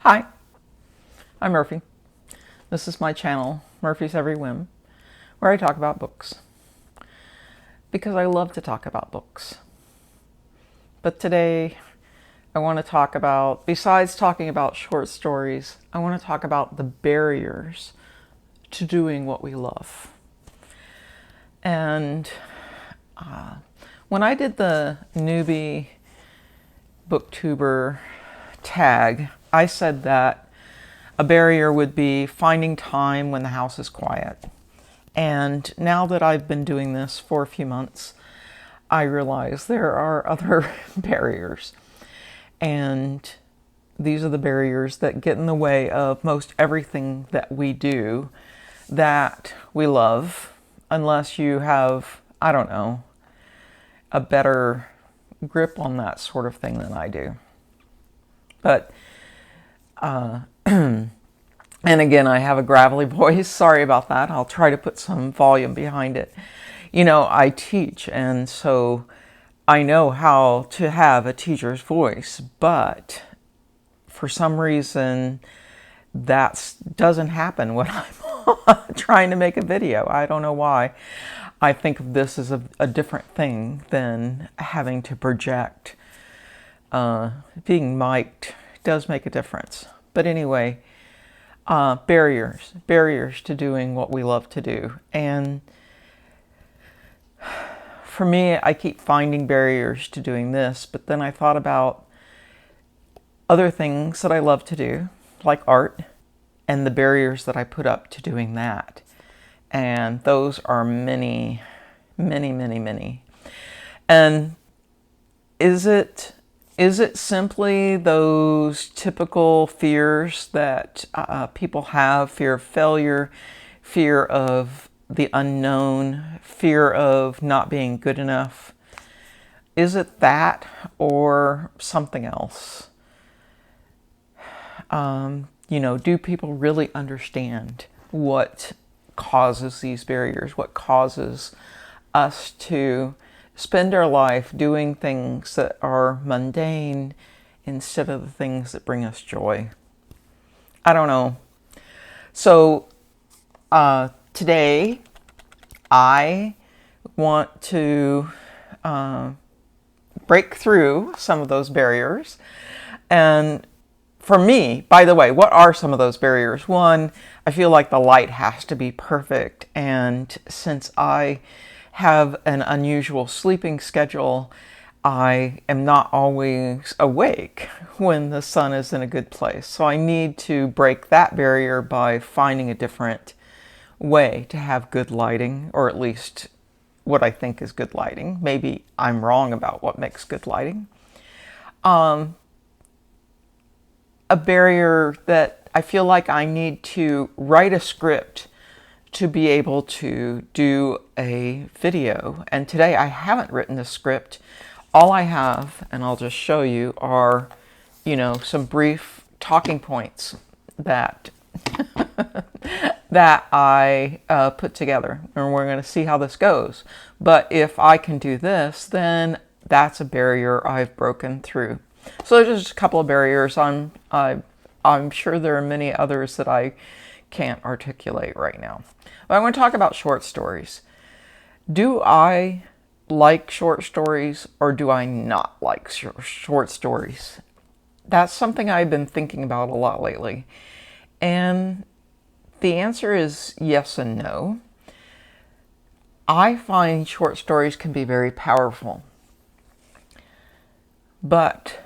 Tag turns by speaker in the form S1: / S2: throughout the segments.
S1: Hi, I'm Murphy. This is my channel, Murphy's Every Whim, where I talk about books. Because I love to talk about books. But today, I want to talk about, besides talking about short stories, I want to talk about the barriers to doing what we love. And when I did the newbie booktuber tag, I said that a barrier would be finding time when the house is quiet. And now that I've been doing this for a few months, I realize there are other barriers. And these are the barriers that get in the way of most everything that we do that we love, unless you have, I don't know, a better grip on that sort of thing than I do. But and again, I have a gravelly voice. Sorry about that. I'll try to put some volume behind it. You know, I teach, and so I know how to have a teacher's voice, but for some reason, that doesn't happen when I'm trying to make a video. I don't know why. I think of this as a different thing than having to project. Being mic'd does make a difference. But anyway, barriers to doing what we love to do. And for me, I keep finding barriers to doing this, but then I thought about other things that I love to do, like art, and the barriers that I put up to doing that. And those are many, many, many, many. And is it simply those typical fears that people have? Fear of failure, fear of the unknown, fear of not being good enough. Is it that or something else? You know, do people really understand what causes these barriers? What causes us to spend our life doing things that are mundane instead of the things that bring us joy? I don't know. So today I want to break through some of those barriers. And for me, by the way, what are some of those barriers? One, I feel like the light has to be perfect. And since I have an unusual sleeping schedule, I am not always awake when the sun is in a good place. So I need to break that barrier by finding a different way to have good lighting, or at least what I think is good lighting. Maybe I'm wrong about what makes good lighting. A barrier that I feel like I need to write a script to be able to do a video. And today I haven't written a script. All I have, and I'll just show you, are, you know, some brief talking points that that I put together. And we're going to see how this goes. But if I can do this, then that's a barrier I've broken through. So there's just a couple of barriers. I'm sure there are many others that I can't articulate right now. But I want to talk about short stories. Do I like short stories or do I not like short stories? That's something I've been thinking about a lot lately. And the answer is yes and no. I find short stories can be very powerful. But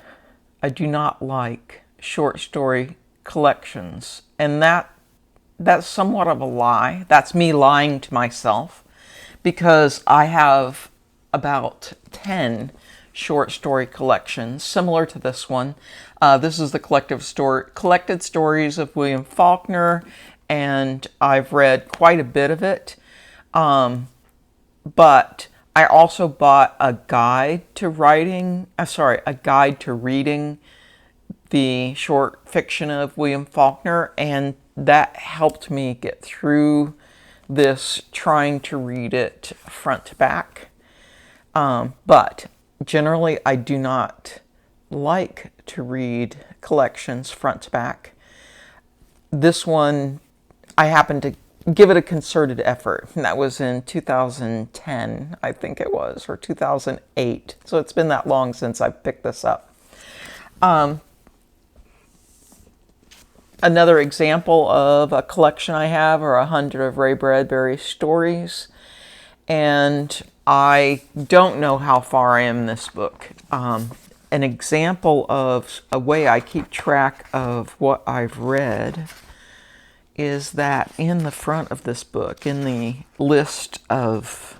S1: I do not like short story collections. And that's somewhat of a lie. That's me lying to myself, because I have about 10 short story collections similar to this one. This is the collected stories of William Faulkner, and I've read quite a bit of it. But I also bought a guide to reading the short fiction of William Faulkner, and that helped me get through this trying to read it front to back. But generally, I do not like to read collections front to back. This one, I happened to give it a concerted effort. And that was in 2010, I think it was, or 2008. So it's been that long since I picked this up. Another example of a collection I have are 100 of Ray Bradbury stories. And I don't know how far I am in this book. An example of a way I keep track of what I've read is that in the front of this book, in the list of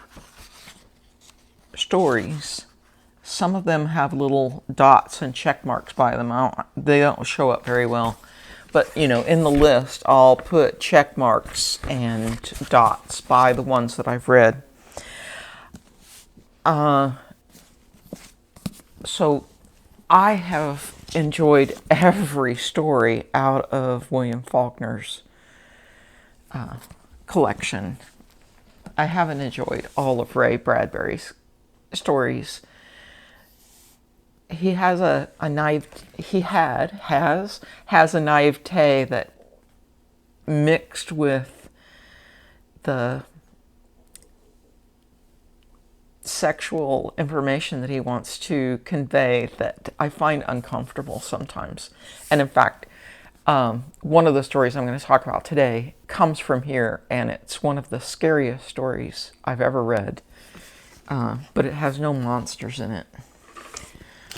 S1: stories, some of them have little dots and check marks by them. They don't show up very well. But, you know, in the list, I'll put check marks and dots by the ones that I've read. So I have enjoyed every story out of William Faulkner's collection. I haven't enjoyed all of Ray Bradbury's stories. He has a naivete that, mixed with the sexual information that he wants to convey, that I find uncomfortable sometimes. And in fact, one of the stories I'm going to talk about today comes from here, and it's one of the scariest stories I've ever read, but it has no monsters in it.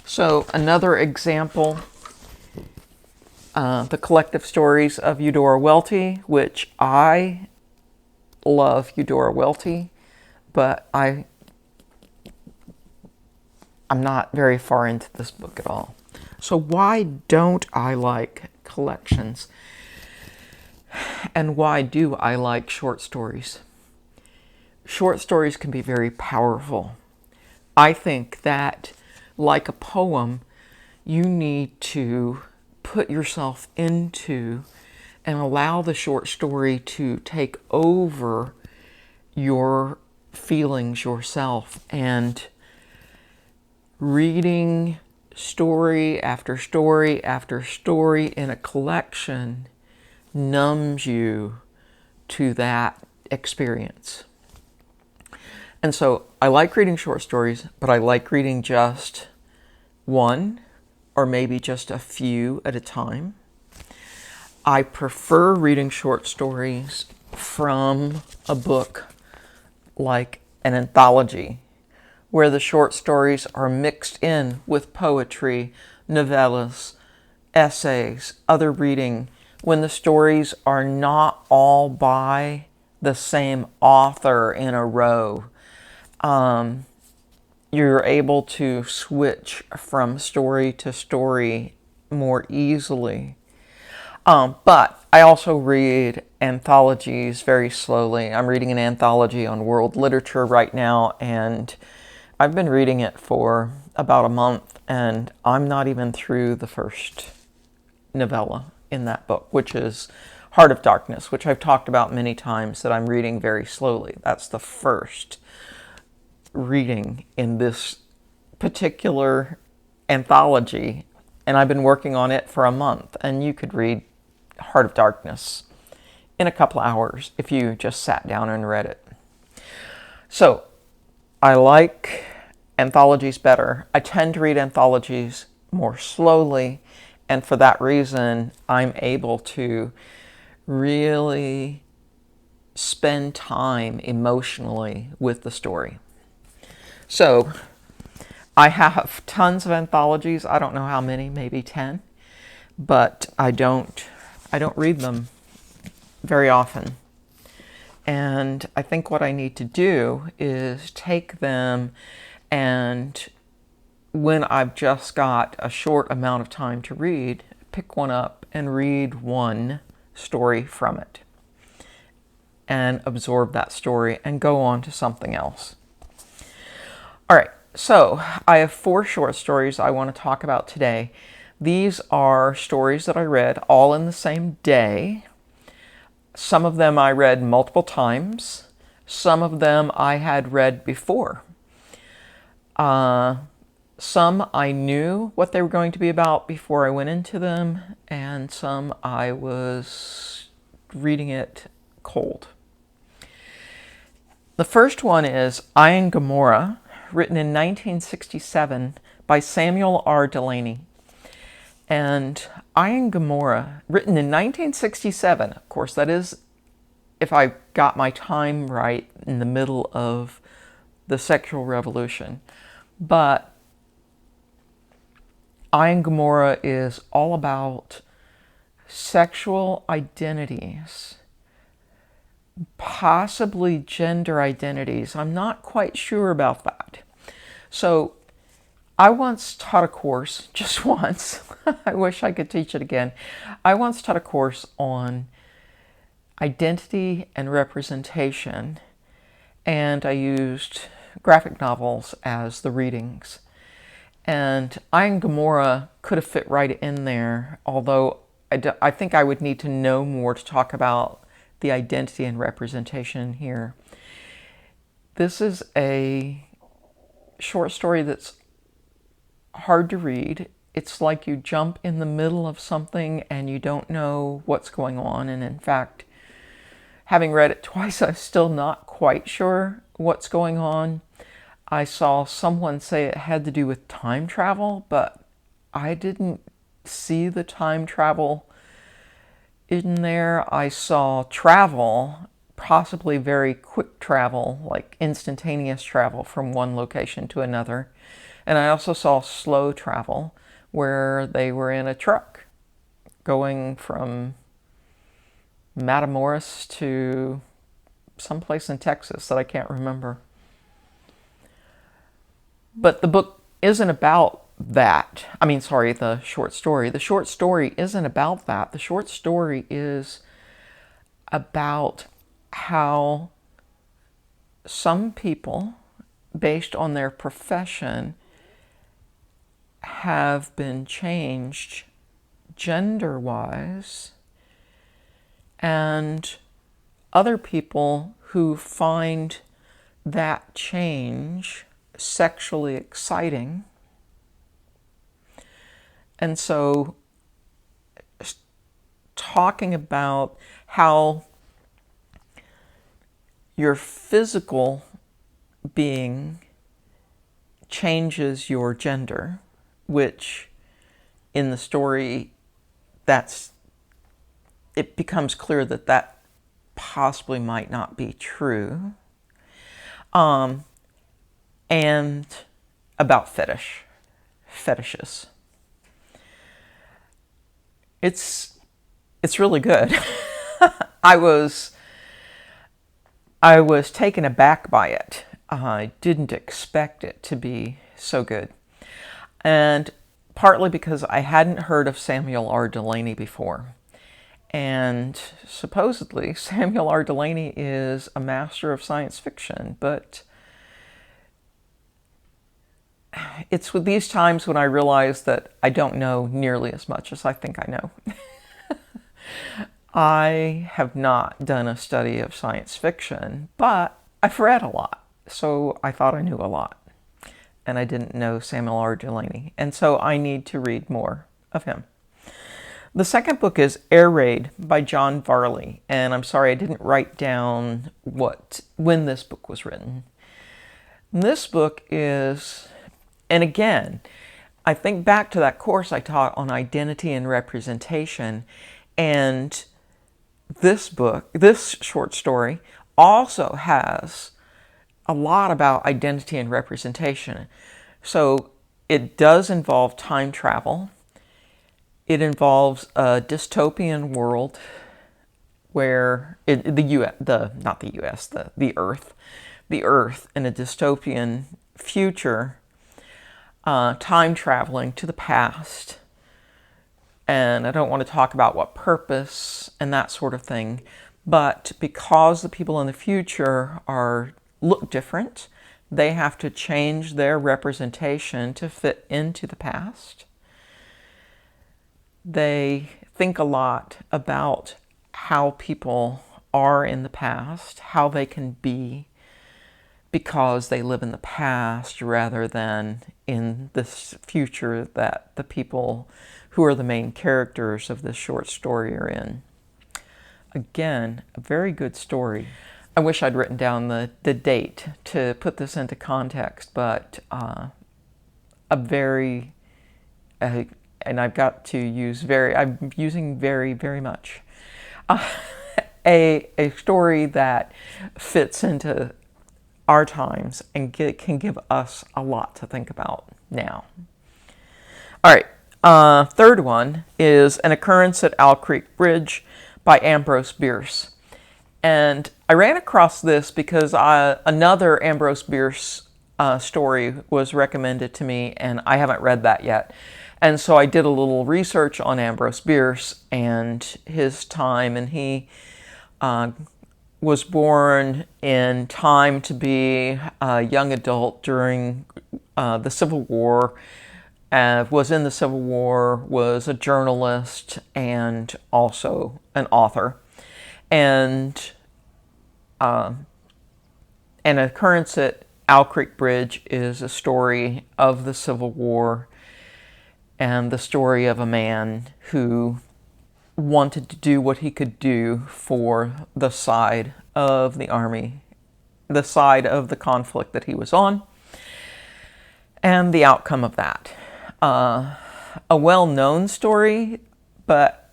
S1: So another example, the collective stories of Eudora Welty, which I love Eudora Welty, but I'm not very far into this book at all. So why don't I like collections? And why do I like short stories? Short stories can be very powerful. I think that, like a poem, you need to put yourself into and allow the short story to take over your feelings yourself. And reading story after story after story in a collection numbs you to that experience. And so I like reading short stories, but I like reading just one or maybe just a few at a time. I prefer reading short stories from a book like an anthology, where the short stories are mixed in with poetry, novellas, essays, other reading, when the stories are not all by the same author in a row. You're able to switch from story to story more easily. But I also read anthologies very slowly. I'm reading an anthology on world literature right now, and I've been reading it for about a month, and I'm not even through the first novella in that book, which is Heart of Darkness, which I've talked about many times, that I'm reading very slowly. That's the first reading in this particular anthology, and I've been working on it for a month. And you could read Heart of Darkness in a couple hours if you just sat down and read it. So I like anthologies better. I tend to read anthologies more slowly, and for that reason I'm able to really spend time emotionally with the story. So I have tons of anthologies. I don't know how many, maybe 10, but I don't read them very often. And I think what I need to do is take them, and when I've just got a short amount of time to read, pick one up and read one story from it and absorb that story and go on to something else. All right, so I have 4 short stories I want to talk about today. These are stories that I read all in the same day. Some of them I read multiple times. Some of them I had read before. Some Some I knew what they were going to be about before I went into them, and some I was reading it cold. The first one is I and Gomorrah, written in 1967 by Samuel R. Delany. And I and Gomorrah, written in 1967, of course, that is, if I got my time right, in the middle of the sexual revolution. But I and Gomorrah is all about sexual identities, possibly gender identities. I'm not quite sure about that. So I once taught a course, just once. I wish I could teach it again. I once taught a course on identity and representation, and I used graphic novels as the readings. And I and Gomorrah could have fit right in there, although I think I would need to know more to talk about the identity and representation here. This is a short story that's hard to read. It's like you jump in the middle of something and you don't know what's going on. And in fact, having read it twice, I'm still not quite sure what's going on. I saw someone say it had to do with time travel, but I didn't see the time travel in there. I saw travel, possibly very quick travel, like instantaneous travel from one location to another. And I also saw slow travel, where they were in a truck going from Matamoros to someplace in Texas that I can't remember. But the book isn't about that. The short story. The short story isn't about that. The short story is about how some people, based on their profession, have been changed gender-wise, and other people who find that change sexually exciting. And so talking about how your physical being changes your gender, which in the story, it becomes clear that that possibly might not be true. And about fetishes. It's really good. I was taken aback by it. I didn't expect it to be so good. And partly because I hadn't heard of Samuel R. Delany before. And supposedly Samuel R. Delany is a master of science fiction, but it's with these times when I realize that I don't know nearly as much as I think I know. I have not done a study of science fiction, but I've read a lot, so I thought I knew a lot. And I didn't know Samuel R. Delany, and so I need to read more of him. The second book is Air Raid by John Varley, and I'm sorry I didn't write down when this book was written. This book is, and again, I think back to that course I taught on identity and representation, and this short story, also has a lot about identity and representation. So it does involve time travel. It involves a dystopian world where the Earth in a dystopian future, time traveling to the past. And I don't want to talk about what purpose and that sort of thing, but because the people in the future look different, they have to change their representation to fit into the past. They think a lot about how people are in the past, how they can be because they live in the past rather than in this future that the people who are the main characters of this short story are in. Again, a very good story. I wish I'd written down the date to put this into context, but and I've got to use I'm using very, very much. A story that fits into our times and can give us a lot to think about now. All right, third one is An Occurrence at Owl Creek Bridge by Ambrose Bierce. And I ran across this because another Ambrose Bierce story was recommended to me, and I haven't read that yet. And so I did a little research on Ambrose Bierce and his time, and he was born in time to be a young adult during the Civil War, was in the Civil War, was a journalist, and also an author. And An Occurrence at Owl Creek Bridge is a story of the Civil War and the story of a man who wanted to do what he could do for the side of the army, the side of the conflict that he was on, and the outcome of that. A well-known story, but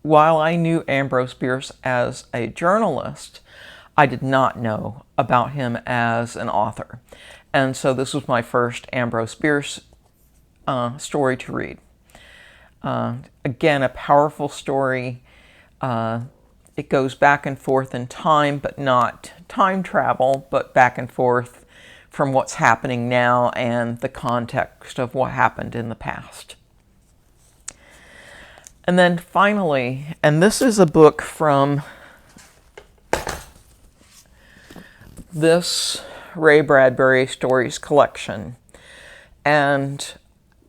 S1: while I knew Ambrose Bierce as a journalist, I did not know about him as an author. And so this was my first Ambrose Bierce story to read. Again, a powerful story. It goes back and forth in time, but not time travel, but back and forth from what's happening now and the context of what happened in the past. And then finally, and this is a book from this Ray Bradbury Stories collection. And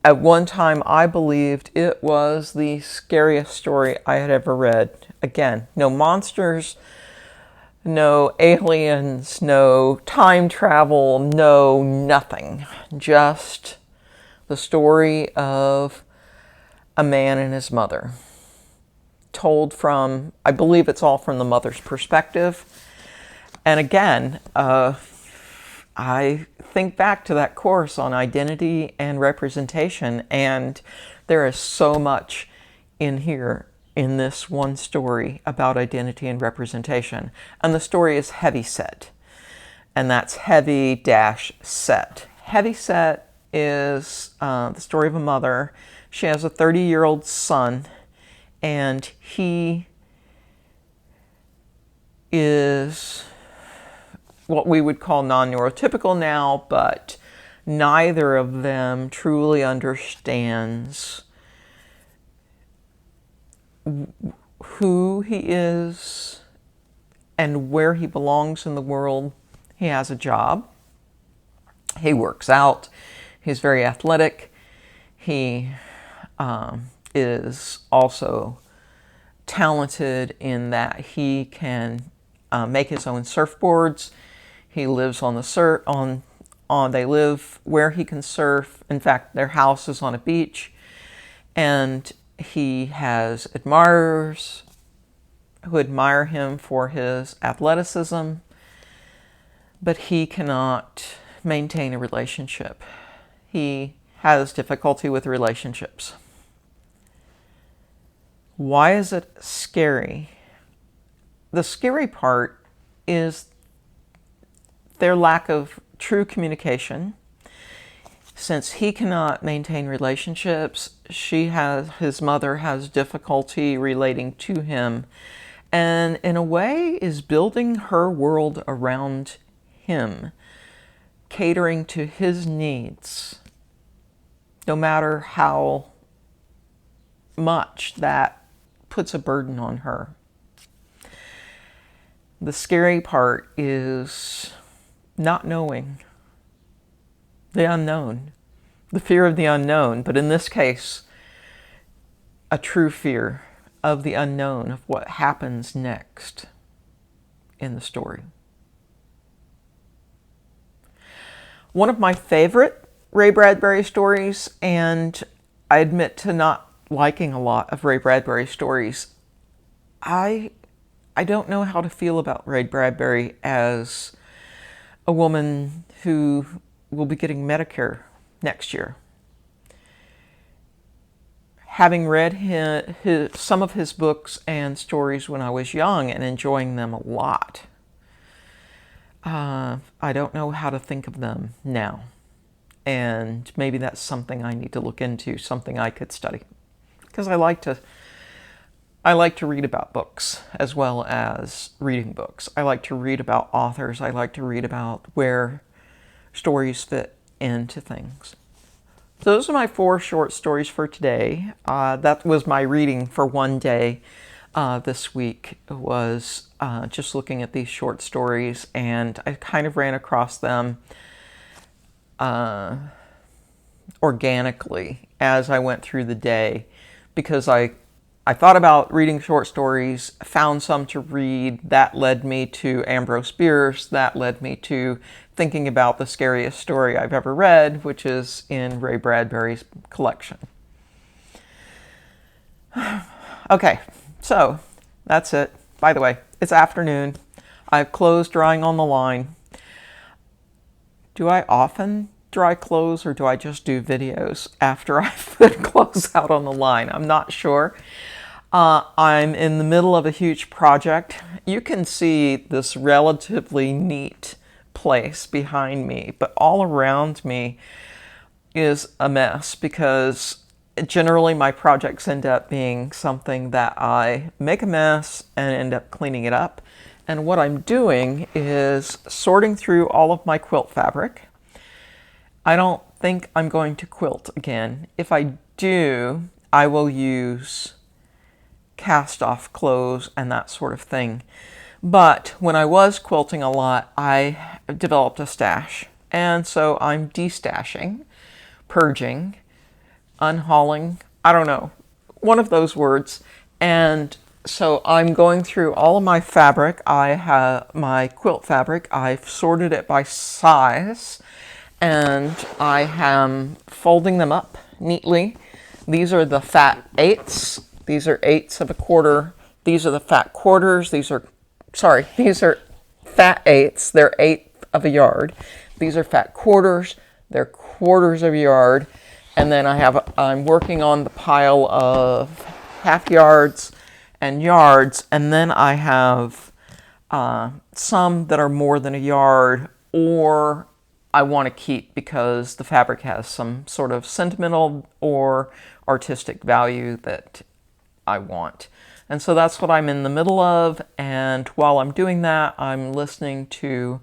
S1: at one time, I believed it was the scariest story I had ever read. Again, no monsters, no aliens, no time travel, no nothing. Just the story of a man and his mother. Told from, I believe it's all from the mother's perspective. And again, I think back to that course on identity and representation, and there is so much in here in this one story about identity and representation. And the story is heavy set, and that's heavy-set. Heavy set is the story of a mother. She has a 30-year-old son, and he is what we would call non-neurotypical now, but neither of them truly understands who he is and where he belongs in the world. He has a job. He works out. He's very athletic. He is also talented in that he can make his own surfboards. He lives on the they live where he can surf. In fact, their house is on a beach, and he has admirers who admire him for his athleticism, but he cannot maintain a relationship. He has difficulty with relationships. Why is it scary? The scary part is their lack of true communication. Since he cannot maintain relationships, his mother has difficulty relating to him, and in a way is building her world around him, catering to his needs, no matter how much that puts a burden on her. The scary part is not knowing, the unknown, the fear of the unknown, but in this case, a true fear of the unknown, of what happens next in the story. One of my favorite Ray Bradbury stories, and I admit to not liking a lot of Ray Bradbury stories. I don't know how to feel about Ray Bradbury as a woman who will be getting Medicare next year. Having read some of his books and stories when I was young and enjoying them a lot, I don't know how to think of them now. And maybe that's something I need to look into, something I could study. Because I like to read about books as well as reading books. I like to read about authors. I like to read about where stories fit into things. So those are my 4 short stories for today. That was my reading for one day this week. It was just looking at these short stories, and I kind of ran across them organically as I went through the day, because I thought about reading short stories, found some to read. That led me to Ambrose Bierce. That led me to thinking about the scariest story I've ever read, which is in Ray Bradbury's collection. Okay, so that's it. By the way, it's afternoon. I've clothes drying on the line. Do I often dry clothes, or do I just do videos after I put clothes out on the line? I'm not sure. I'm in the middle of a huge project. You can see this relatively neat place behind me, but all around me is a mess, because generally my projects end up being something that I make a mess and end up cleaning it up. And what I'm doing is sorting through all of my quilt fabric. I don't think I'm going to quilt again. If I do, I will use cast off clothes and that sort of thing. But when I was quilting a lot, I developed a stash. And so I'm destashing, purging, unhauling, I don't know, one of those words. And so I'm going through all of my fabric. I have my quilt fabric. I've sorted it by size, and I am folding them up neatly. These are the fat 8ths. These are 8ths of a quarter. These are the fat quarters. These are fat 8ths. They're 1/8 of a yard. These are fat quarters. They're quarters of a yard. And then I'm working on the pile of half yards and yards. And then I have some that are more than a yard, or I want to keep because the fabric has some sort of sentimental or artistic value that I want. And so that's what I'm in the middle of. And while I'm doing that, I'm listening to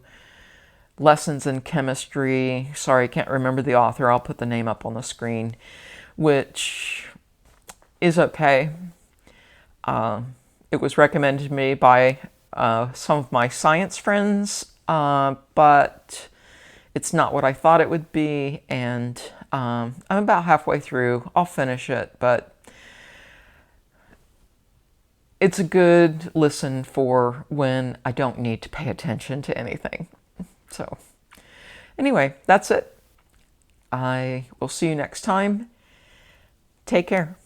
S1: Lessons in Chemistry. Sorry, I can't remember the author. I'll put the name up on the screen, which is okay. It was recommended to me by some of my science friends, but it's not what I thought it would be. And I'm about halfway through. I'll finish it, but it's a good listen for when I don't need to pay attention to anything. So anyway, that's it. I will see you next time. Take care.